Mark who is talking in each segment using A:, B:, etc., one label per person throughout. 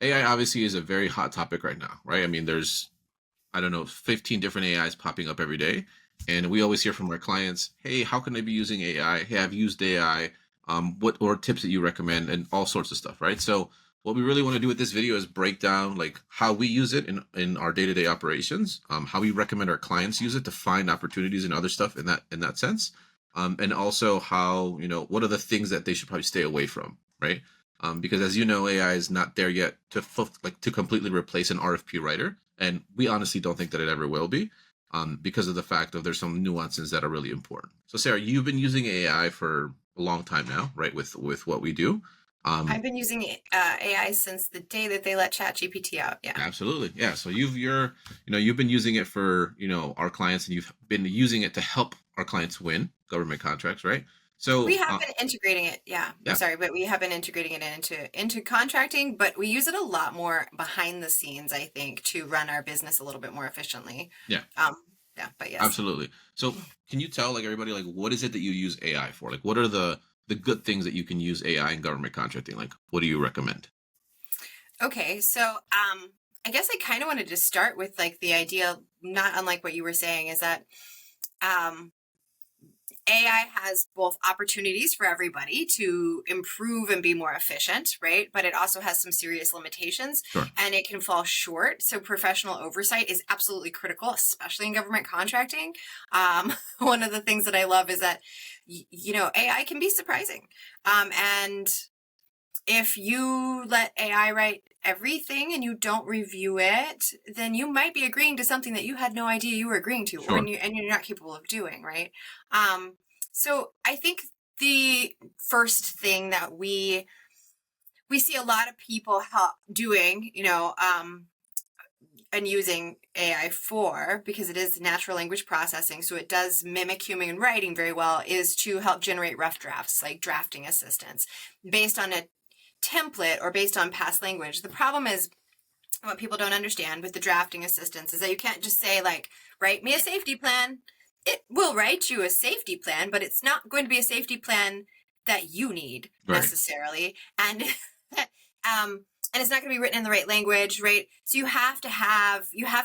A: AI obviously is a very hot topic right now, right? I mean, there's, I don't know, 15 different AIs popping up every day. And we always hear from our clients, hey, how can I be using AI? Hey, I've used AI. What or tips that you recommend and all sorts of stuff, right? So what we really want to do with this video is break down like how we use it in our day-to-day operations, how we recommend our clients use it to find opportunities and other stuff in that sense. And also how, what are the things that they should probably stay away from, right? Because as you know, AI is not there yet to completely replace an RFP writer, and we honestly don't think that it ever will be, because of the fact of there's some nuances that are really important. So Sarah, you've been using AI for a long time now, right? With what we do.
B: I've
A: Um,
B: been using AI since the day that they let ChatGPT out. Yeah.
A: Absolutely, yeah. So you've been using it for our clients, and you've been using it to help our clients win government contracts, right?
B: We
A: So
B: have been integrating it. Yeah. I'm
A: yeah,
B: sorry, but we have been integrating it into contracting, but we use it a lot more behind the scenes, I think, to run our business a little bit more efficiently.
A: yeah.
B: Um, yeah, but yes.
A: Absolutely. So, can you tell like everybody like what is it that you use AI for? Like, what are the good things that you can use AI in government contracting? Like, what do you recommend?
B: Okay, so I guess I kind of wanted to start with like the idea, not unlike what you were saying, is that um AI has both opportunities for everybody to improve and be more efficient, right? But it also has some serious limitations
A: Sure.
B: and it can fall short. So professional oversight is absolutely critical, especially in government contracting. One of the things that I love is that, AI can be surprising. And if you let AI write everything and you don't review it, then you might be agreeing to something that you had no idea you were agreeing to, or
A: Sure.
B: and you're not capable of doing, right? Um, so I think the first thing that we see a lot of people doing, and using AI for, because it is natural language processing, so it does mimic human writing very well, is to help generate rough drafts, like drafting assistance, based on a template or based on past language. The problem is, what people don't understand with the drafting assistance is that you can't just say, like, write me a safety plan. It will write you a safety plan, but it's not going to be a safety plan that you need
A: Right.
B: necessarily. And and it's not going to be written in the right language, right? So you have to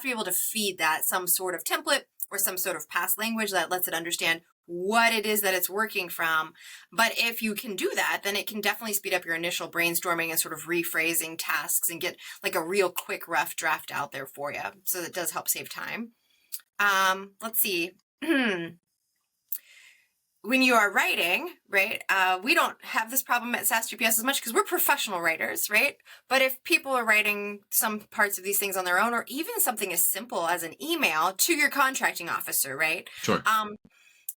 B: be able to feed that some sort of template or some sort of past language that lets it understand what it is that it's working from. But if you can do that, then it can definitely speed up your initial brainstorming and sort of rephrasing tasks and get like a real quick rough draft out there for you. So it does help save time. Let's see. When you are writing, right, we don't have this problem at SAS-GPS as much because we're professional writers, right? But if people are writing some parts of these things on their own, or even something as simple as an email to your contracting officer, right?
A: Sure.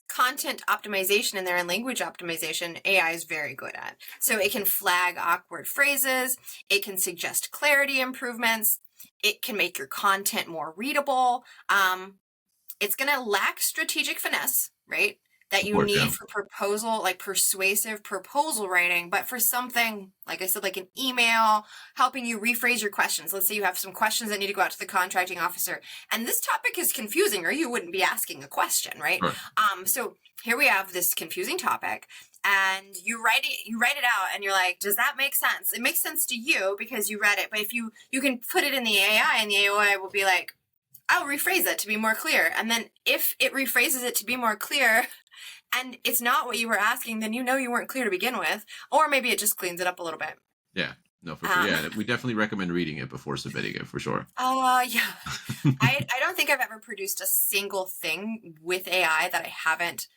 B: Content optimization in there and language optimization, AI is very good at. So it can flag awkward phrases, it can suggest clarity improvements, it can make your content more readable. It's going to lack strategic finesse, right? That
A: Of
B: you
A: course.
B: need
A: Yeah.
B: for proposal, like persuasive proposal writing, but for something, like I said, like an email, helping you rephrase your questions. Let's say you have some questions that need to go out to the contracting officer, and this topic is confusing, or you wouldn't be asking a question, right?
A: Sure.
B: So here we have this confusing topic, and you write it out, and you're like, does that make sense? It makes sense to you because you read it, but if you can put it in the AI, and the AI will be like, I'll rephrase it to be more clear. And then if it rephrases it to be more clear and it's not what you were asking, then you know you weren't clear to begin with. Or maybe it just cleans it up a little bit.
A: Yeah. No, for sure.
B: Um,
A: Yeah, we definitely recommend reading it before submitting it for sure.
B: yeah. I don't think I've ever produced a single thing with AI that I haven't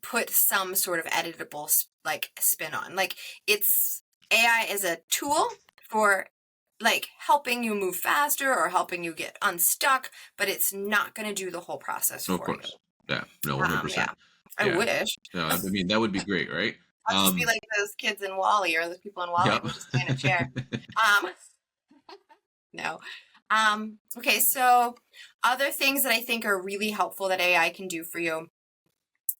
B: put some sort of editable like spin on. Like it's AI is a tool for like helping you move faster or helping you get unstuck, but it's not going to do the whole process
A: Of
B: for you.
A: course. Yeah. No, 100%.
B: Yeah, I
A: Yeah.
B: wish.
A: No, I mean that would be great, right?
B: I'll just be
A: Um.
B: like those kids in Wally or those people in Wally
A: Yep.
B: and we'll just stay in a chair. Um, no. Okay, so other things that I think are really helpful that AI can do for you.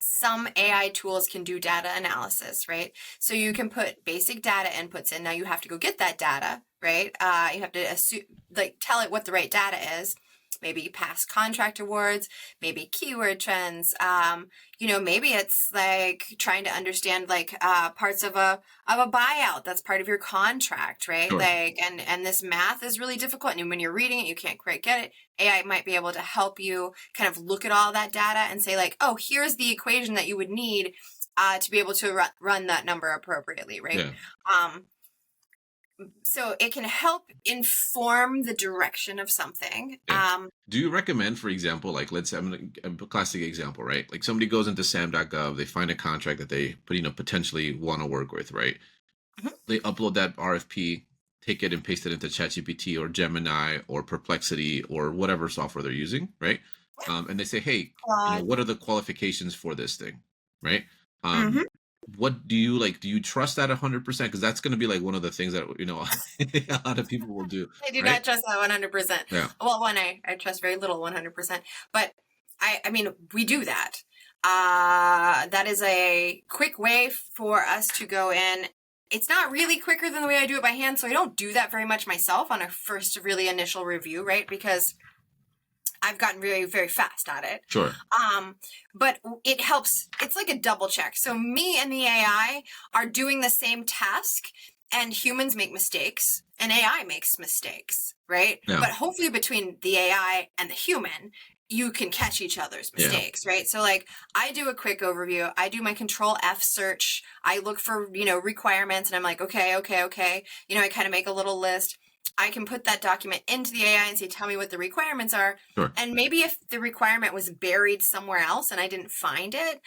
B: Some AI tools can do data analysis, right? So you can put basic data inputs in. Now you have to go get that data, right? You have to assume, like tell it what the right data is. maybe past contract awards, maybe keyword trends. Maybe it's like trying to understand like parts of a buyout that's part of your contract, right?
A: Sure.
B: Like, and this math is really difficult, and when you're reading it, you can't quite get it. AI might be able to help you kind of look at all that data and say like, oh, here's the equation that you would need to be able to run that number appropriately, right?
A: Yeah.
B: So it can help inform the direction of something.
A: Yeah. Do you recommend, for example, like let's say a classic example, right? Like somebody goes into sam.gov, they find a contract that they potentially want to work with, right?
B: Mhm.
A: They upload that RFP, take it and paste it into ChatGPT or Gemini or Perplexity or whatever software they're using, right? And they say, hey,
B: Claude.
A: what are the qualifications for this thing, right? Um,
B: Mhm.
A: what do you like? Do you trust that 100%? Because that's going to be like one of the things that a lot of people will do,
B: I do
A: right?
B: not trust that 100%.
A: Yeah,
B: Well, one, I trust very little 100%, but I mean, we do that. That is a quick way for us to go in. It's not really quicker than the way I do it by hand, so I don't do that very much myself on a first really initial review, right? Because I've gotten very, very fast at it.
A: sure.
B: But it helps. It's like a double check. So me and the AI are doing the same task, and humans make mistakes and AI makes mistakes, right?
A: Yeah,
B: But hopefully between the AI and the human, you can catch each other's
A: yeah,
B: mistakes, right? So like I do a quick overview. I do my control F search. I look for, requirements, and I'm like, okay. I kind of make a little list. I can put that document into the AI and say, tell me what the requirements are.
A: sure.
B: And maybe if the requirement was buried somewhere else and I didn't find it,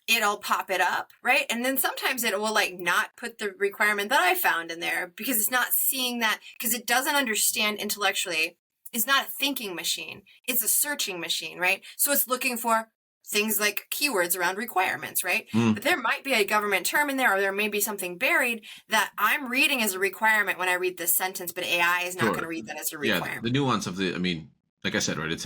B: it'll pop it up, right? And then sometimes it will like not put the requirement that I found in there because it's not seeing that, because it doesn't understand intellectually. It's not a thinking machine. It's a searching machine, right? So it's looking for things like keywords around requirements, right?
A: Mm,
B: But there might be a government term in there, or there may be something buried that I'm reading as a requirement when I read this sentence, but AI is not going
A: sure.
B: to read that as a
A: Yeah,
B: requirement.
A: the nuance of I mean, like I said, right? It's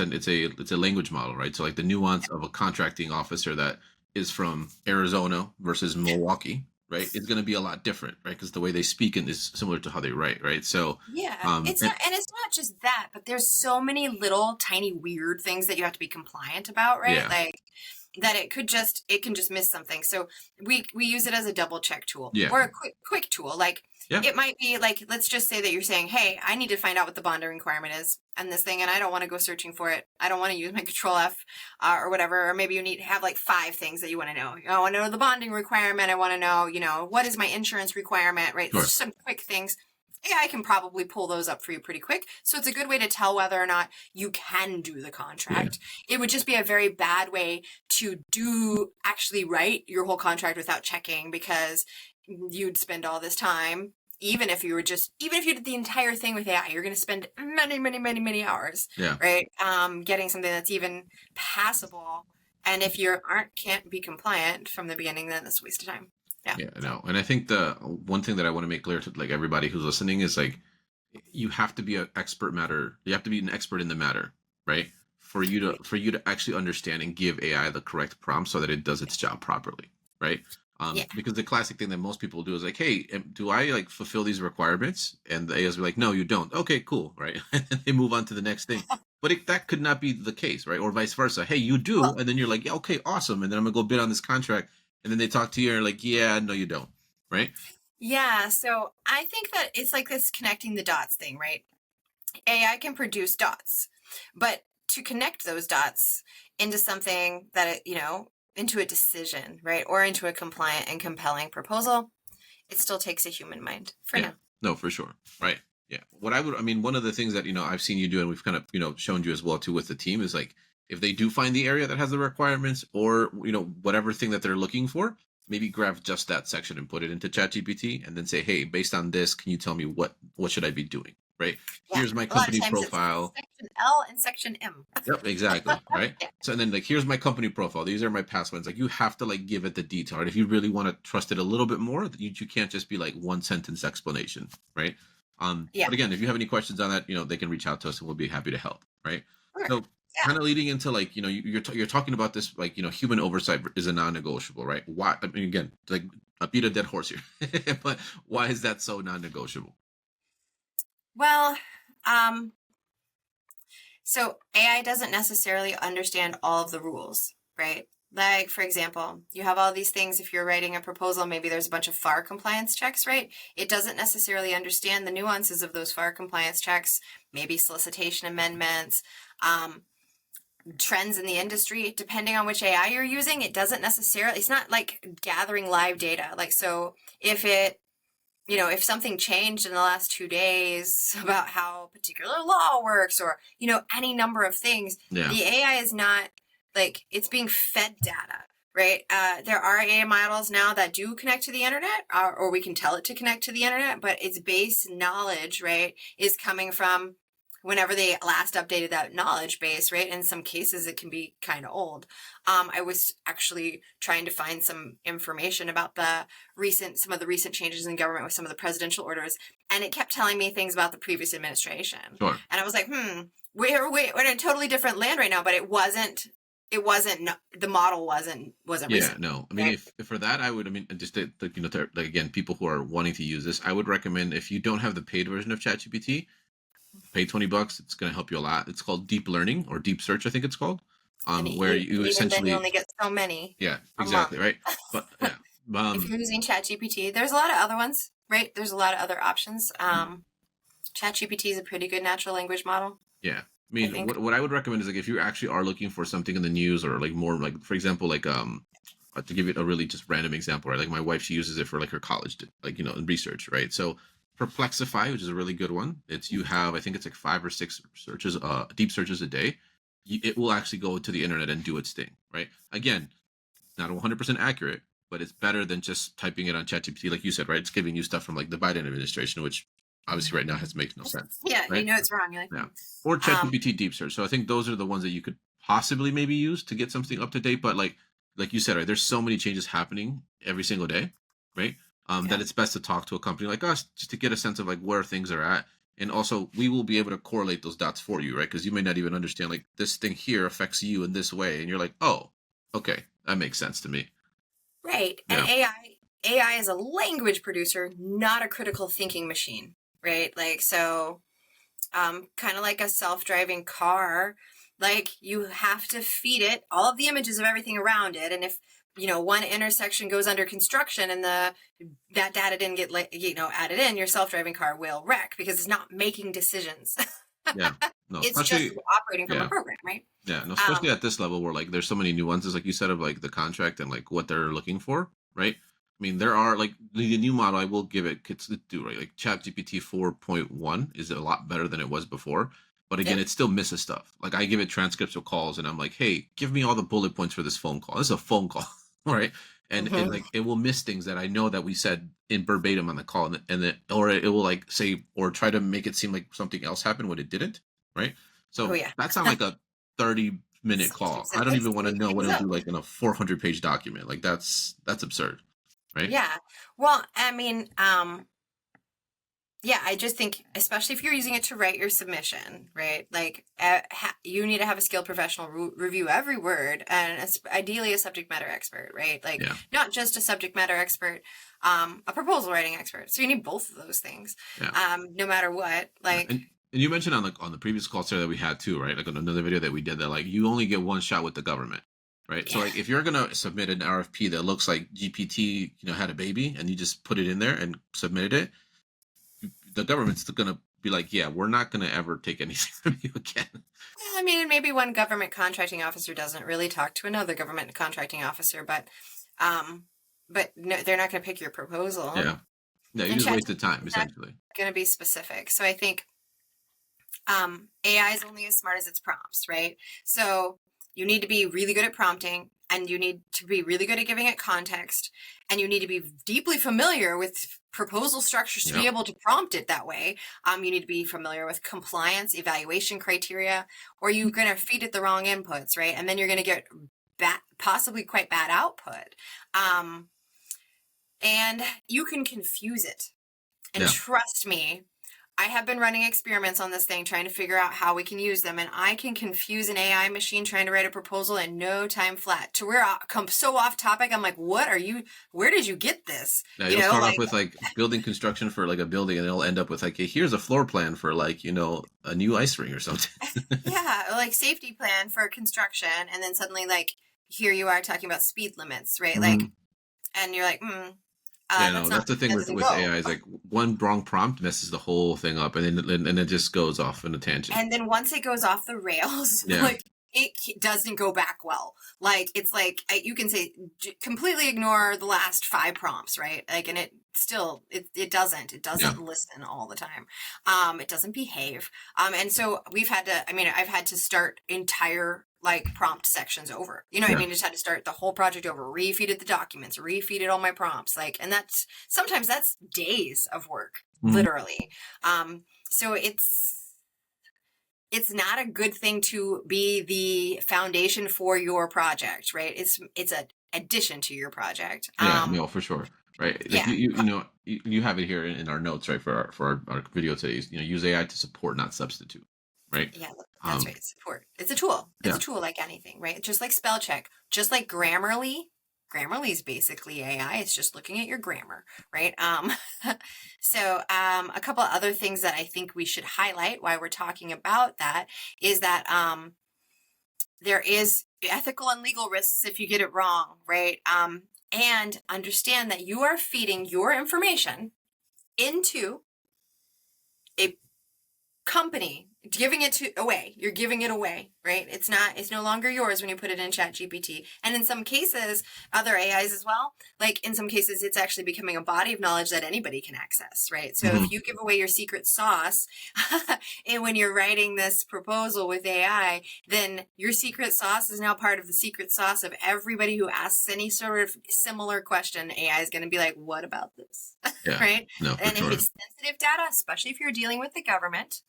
A: a language model, right? So like the nuance of a contracting officer that is from Arizona versus Milwaukee, right? It's going to be a lot different, right? Because the way they speak and is similar to how they write, right? So,
B: Yeah, it's
A: and
B: not, and it's not just that, but there's so many little tiny weird things that you have to be compliant about, right?
A: yeah,
B: Like that it can just miss something. So we use it as a double check tool
A: yeah,
B: or a quick tool. Like
A: yeah,
B: it might be like, let's just say that you're saying, hey, I need to find out what the bonding requirement is and this thing, and I don't want to go searching for it. I don't want to use my control F or whatever. Or maybe you need to have like 5 things that you want to know. I want to know the bonding requirement. I want to know, what is my insurance requirement, right?
A: sure,
B: Just some quick things. AI can probably pull those up for you pretty quick. So it's a good way to tell whether or not you can do the
A: yeah,
B: contract. It would just be a very bad way to actually write your whole contract without checking, because you'd spend all this time. Even if you did the entire thing with AI, you're going to spend many, many, many, many hours,
A: yeah.
B: right? Getting something that's even passable. And if you can't be compliant from the beginning, then it's a waste of time. Yeah.
A: Yeah, I know. And I think the one thing that I want to make clear to like everybody who's listening is like you have to be an expert matter. You have to be an expert in the matter, right? For you to actually understand and give AI the correct prompt so that it does its job properly, right?
B: Yeah.
A: Because the classic thing that most people do is like, hey, do I like fulfill these requirements? And the AI is like, no, you don't. Okay, cool, right? And then they move on to the next thing. But that could not be the case, right? Or vice versa. Hey, you do,
B: Well,
A: and then you're like, yeah, okay, awesome, and then I'm gonna go bid on this contract, and then they talk to you and like, yeah, no, you don't, right?
B: yeah. So I think that it's like this connecting the dots thing, right? AI can produce dots, but to connect those dots into something that, into a decision, right? Or into a compliant and compelling proposal, it still takes a human mind for
A: Yeah,
B: now.
A: no, for sure, right? Yeah. I mean, one of the things that I've seen you do, and we've kind of shown you as well too with the team, is like if they do find the area that has the requirements or whatever thing that they're looking for, maybe grab just that section and put it into ChatGPT, and then say, hey, based on this, can you tell me what should I be doing? Right?
B: Yeah.
A: Here's my
B: A lot of
A: company
B: times it's
A: profile.
B: section L and section M.
A: Yep, exactly. Right.
B: Yeah.
A: So and then like here's my company profile. These are my past ones. Like you have to like give it the detail. Right? If you really want to trust it a little bit more, you can't just be like one sentence explanation, right?
B: Yeah.
A: But again, if you have any questions on that, they can reach out to us and we'll be happy to help. Right.
B: Sure.
A: So
B: Yeah.
A: kind of leading into like you're talking about this like human oversight is a non-negotiable, right? Why? I mean, again, like I beat a dead horse here, but why is that so non-negotiable?
B: Well, um, So AI doesn't necessarily understand all of the rules, right? Like, for example, you have all these things. If you're writing a proposal, maybe there's a bunch of FAR compliance checks, right? It doesn't necessarily understand the nuances of those FAR compliance checks, maybe solicitation amendments, trends in the industry. Depending on which AI you're using, it doesn't necessarily, it's not like gathering live data. Like, so if it, if something changed in the last 2 days about how a particular law works or, any number of things,
A: Yeah.
B: the AI is not like it's being fed data, right? There are AI models now that do connect to the internet or we can tell it to connect to the internet, but its base knowledge, right, is coming from whenever they last updated that knowledge base, right? In some cases, it can be kind of old. I was actually trying to find some information about some of the recent changes in government with some of the presidential orders, and it kept telling me things about the previous administration.
A: Sure.
B: And I was like, we're in a totally different land right now, but it wasn't, the model wasn't
A: Yeah,
B: recent.
A: no. I mean,
B: Right?
A: if for that, I would. I mean, just like again, people who are wanting to use this, I would recommend if you don't have the paid version of ChatGPT, pay $20. It's going to help you a lot. It's called Deep Learning or Deep Search, I think it's called.
B: And
A: Where you
B: even then, you
A: essentially,
B: only get so many
A: yeah,
B: a month.
A: exactly, right. But yeah,
B: If you're using ChatGPT, there's a lot of other ones, right? There's a lot of other options. ChatGPT is a pretty good natural language model,
A: yeah. I
B: I
A: mean,
B: think.
A: what I would recommend is like if you actually are looking for something in the news or like more like for example like to give it a really just random example, right? Like my wife, she uses it for like her college, like in research, right? So Perplexify, which is a really good one. It's you have I think it's like 5 or 6 searches, deep searches a day. It will actually go to the internet and do its thing, right? Again, not 100% accurate, but it's better than just typing it on ChatGPT, like you said, right? It's giving you stuff from like the Biden administration, which obviously right now has makes no sense,
B: Yeah,
A: right?
B: it's wrong. You're like,
A: Yeah. Or
B: Um,
A: ChatGPT Deep Search. So I think those are the ones that you could possibly maybe use to get something up to date. But like you said, right, there's so many changes happening every single day, right?
B: yeah.
A: That it's best to talk to a company like us just to get a sense of like where things are at. And also we will be able to correlate those dots for you, right? Because you may not even understand like this thing here affects you in this way. And you're like, oh, okay, that makes sense to me.
B: Right. And
A: Yeah.
B: AI is a language producer, not a critical thinking machine, right? Like, so, kind of like a self-driving car, like you have to feed it all of the images of everything around it. And if, one intersection goes under construction and that data didn't get added in, your self-driving car will wreck because it's not making decisions.
A: Yeah. No,
B: It's just
A: especially
B: operating from a
A: yeah.
B: program, right?
A: Yeah, no,
B: Um,
A: especially at this level where like there's so many nuances, like you said, of like the contract and like what they're looking for, right? I mean, there are like the new model. I will give it kits to do right. Like ChatGPT 4.1 is a lot better than it was before, but again,
B: yep.
A: it still misses stuff. Like I give it transcripts of calls, and I'm like, hey, give me all the bullet points for this phone call. This is a phone call, right? And
B: Mhm.
A: like it will miss things that I know that we said in verbatim on the call, and then or it will like say or try to make it seem like something else happened when it didn't, right?
B: Oh
A: So
B: yeah.
A: that's on like a 30-minute call.
B: Sometimes
A: I
B: it
A: don't even
B: makes
A: want to
B: make
A: know what
B: things
A: it'll
B: up.
A: do like in a 400-page document. Like that's absurd, right?
B: Yeah. Well, I mean, yeah, I just think, especially if you're using it to write your submission, right? Like, you need to have a skilled professional review every word, and ideally a subject matter expert, right? Like,
A: Yeah,
B: not just a subject matter expert, a proposal writing expert. So you need both of those things,
A: yeah.
B: no matter what.
A: Yeah.
B: Like,
A: And you mentioned on the previous call Sarah, that we had too, right? Like on another video that we did that like you only get one shot with the government, right? So
B: yeah,
A: like if you're gonna submit an RFP that looks like GPT, had a baby and you just put it in there and submitted it, the government's gonna be like, yeah, we're not gonna ever take anything from you again.
B: well, I mean, and maybe one government contracting officer doesn't really talk to another government contracting officer, um, but no, they're not going to pick your proposal.
A: Yeah. No, you
B: And
A: just
B: ChatGPT
A: wasted time
B: is not
A: essentially.
B: going to be specific. So I think AI is only as smart as its prompts, right? So you need to be really good at prompting, and you need to be really good at giving it context, and you need to be deeply familiar with proposal structures to be
A: Yep.
B: able to prompt it that way. You need to be familiar with compliance evaluation criteria, or you're going to feed it the wrong inputs, right? And then you're going to get possibly quite bad output. Um, and you can confuse it. And
A: Yeah.
B: trust me, I have been running experiments on this thing, trying to figure out how we can use them, and I can confuse an AI machine trying to write a proposal in no time flat. To where I come so off topic, I'm like, "What are you? Where did you get this?"
A: Now
B: You
A: you'll
B: know,
A: start off
B: like,
A: with like building construction for like a building, and it'll end up with like, hey, here's a floor plan for like a new ice ring or something.
B: yeah, like safety plan for construction, and then suddenly, like, here you are talking about speed limits, right? Like,
A: Mhm.
B: and you're like,
A: Yeah,
B: that's
A: no,
B: not
A: that's the thing
B: that
A: with
B: doesn't
A: with
B: go.
A: AI is like one wrong prompt messes the whole thing up, and it just goes off in a tangent.
B: And then once it goes off the rails,
A: Yeah,
B: like doesn't go back well. Like it's like you can say completely ignore the last 5 prompts, right? Like, and it still it
A: yeah,
B: doesn't listen all the time. It doesn't behave. And so we've had to. I mean, I've had to start entire like prompt sections over. You know what I
A: yeah.
B: mean? Just had to start the whole project over, refeeded the documents, refeeded all my prompts. Like, and that's sometimes that's days of work,
A: Mhm.
B: literally. So it's not a good thing to be the foundation for your project, right? It's a addition to your project.
A: Yeah, no, for sure. Right. Like
B: Yeah,
A: you have it here in our notes, right, for our video today. Use AI to support, not substitute. Right.
B: yeah, that's
A: Um,
B: right. Support. It's a tool. It's
A: yeah.
B: a tool like anything, right? Just like spell check, just like Grammarly. Grammarly is basically AI. It's just looking at your grammar, right? So a couple of other things that I think we should highlight while we're talking about that is that there is ethical and legal risks if you get it wrong, right? And understand that you are feeding your information into a company, giving it away. You're giving it away, right? It's no longer yours when you put it in ChatGPT. And in some cases, other AIs as well, like in some cases, it's actually becoming a body of knowledge that anybody can access, right? So if
A: Mhm.
B: you give away your secret sauce and when you're writing this proposal with AI, then your secret sauce is now part of the secret sauce of everybody who asks any sort of similar question. AI is going to be like, what about this?
A: Yeah.
B: Right?
A: No, for
B: And if
A: sure.
B: it's sensitive data, especially if you're dealing with the government,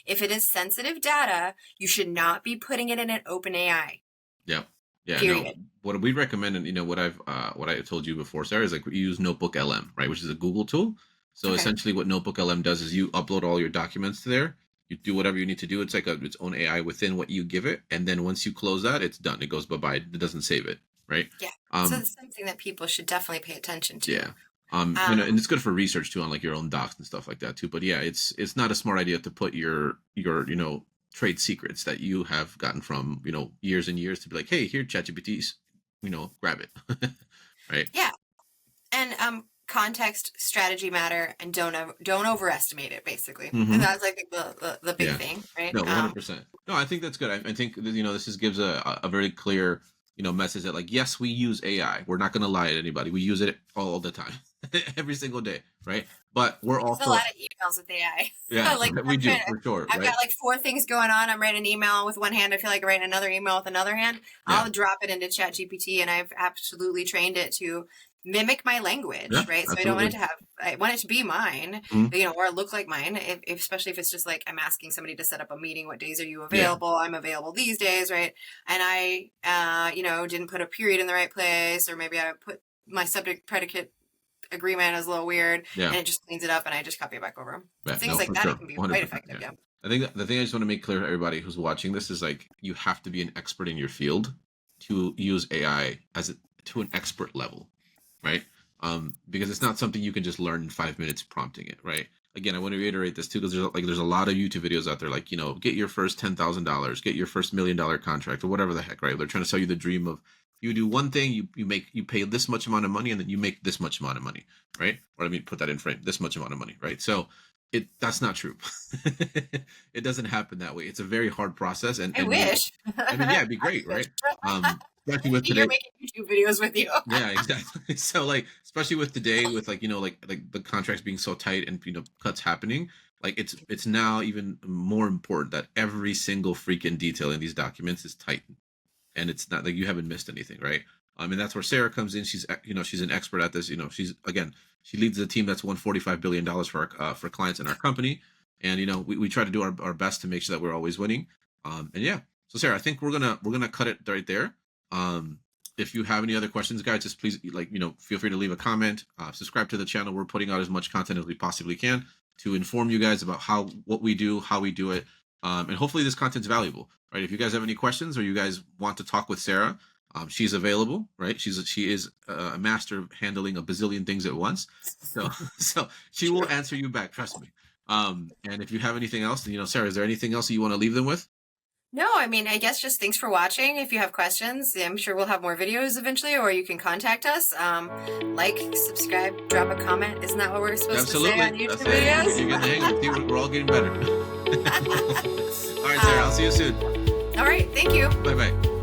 B: if it is sensitive data, you should not be putting it in an open AI,
A: Yeah. Yeah. No.
B: period.
A: What we recommend, and what I told you before, Sarah, is like we use Notebook LM, right, which is a Google tool. So
B: Okay.
A: essentially, what Notebook LM does is you upload all your documents to there. You do whatever you need to do. It's like its own AI within what you give it, and then once you close that, it's done. It goes bye bye. It doesn't save it, right?
B: Yeah. So
A: Um,
B: it's something that people should definitely pay attention
A: Yeah.
B: to. Um,
A: And it's good for research too on like your own docs and stuff like that too. But yeah, it's not a smart idea to put your trade secrets that you have gotten from, years and years to be like, hey, here, ChatGPT's, grab it. Right?
B: yeah. And context, strategy matter, and don't overestimate it, basically. And
A: Mm-hmm.
B: that's like the big
A: Yeah.
B: thing, right?
A: No, 100%. No, I think that's good. I think that, this gives a very clear, message that like, yes, we use AI. We're not going to lie to anybody. We use it all the time, every single day, right? But we're
B: It's a lot
A: also,
B: of emails with
A: yeah,
B: AI. Like
A: we
B: I'm
A: do
B: trying to,
A: for sure,
B: I've got
A: right?
B: like 4 things going on. I'm writing an email with one hand. I feel like writing another email with another hand.
A: Yeah.
B: I'll drop it into ChatGPT, and I've absolutely trained it to mimic my
A: Yeah,
B: language, right? So I don't want it
A: absolutely.
B: to have, I want it to be mine,
A: Mhm.
B: or look like mine. Especially if it's just like I'm asking somebody to set up a meeting. What days are you
A: Yeah.
B: available? I'm available these days, right? And I, didn't put a period in the right place, or maybe I put my subject predicate agreement is a little weird,
A: Yeah.
B: and it just cleans it up, and I just copy it back over.
A: Yeah.
B: Things
A: No,
B: like
A: for
B: that, it
A: sure.
B: can be quite
A: 100%.
B: effective.
A: Yeah.
B: Yeah.
A: I think the thing I just want to make clear to everybody who's watching this is like you have to be an expert in your field to use AI to an expert level, right? Because it's not something you can just learn in 5 minutes prompting it, right? Again, I want to reiterate this too because there's a lot of YouTube videos out there like get your first $10,000, get your first $1 million contract or whatever the heck, right? They're trying to sell you the dream of you do one thing, you pay this much amount of money, and then you make this much amount of money, right? Or I mean, put that in frame, this much amount of money, right? So that's not true. It doesn't happen that way. It's a very hard process,
B: I
A: and
B: wish.
A: I mean, yeah,
B: I
A: it'd be great,
B: wish.
A: right? Especially with
B: You're
A: today,
B: making YouTube videos with you.
A: yeah, exactly. So like, especially with today, with like like the contracts being so tight and cuts happening, like it's now even more important that every single freaking detail in these documents is tightened, and it's not like you haven't missed anything, right? And that's where Sarah comes in. She's an expert at this. She leads the team that's won $45 billion for clients in our company, and we try to do our best to make sure that we're always winning. And yeah, so Sarah, I think we're gonna cut it right there. Um, if you have any other questions, guys, just please feel free to leave a comment. Subscribe to the channel. We're putting out as much content as we possibly can. to inform you guys about what we do, how we do it, and hopefully this content's valuable, right? If you guys have any questions or you guys want to talk with Sarah, she's available, right? She is a master of handling a bazillion things at once, so she will answer you back. Trust me. And if you have anything else, Sarah, is there anything else that you want to leave them with?
B: No, I mean, I guess just thanks for watching. If you have questions, I'm sure we'll have more videos eventually, or you can contact us. Like, subscribe, drop a comment. Isn't that what we're supposed to say on YouTube videos?
A: You're getting the hang of it. See, we're all getting better. All right, Sarah, I'll see you soon.
B: All right, thank you.
A: Bye-bye.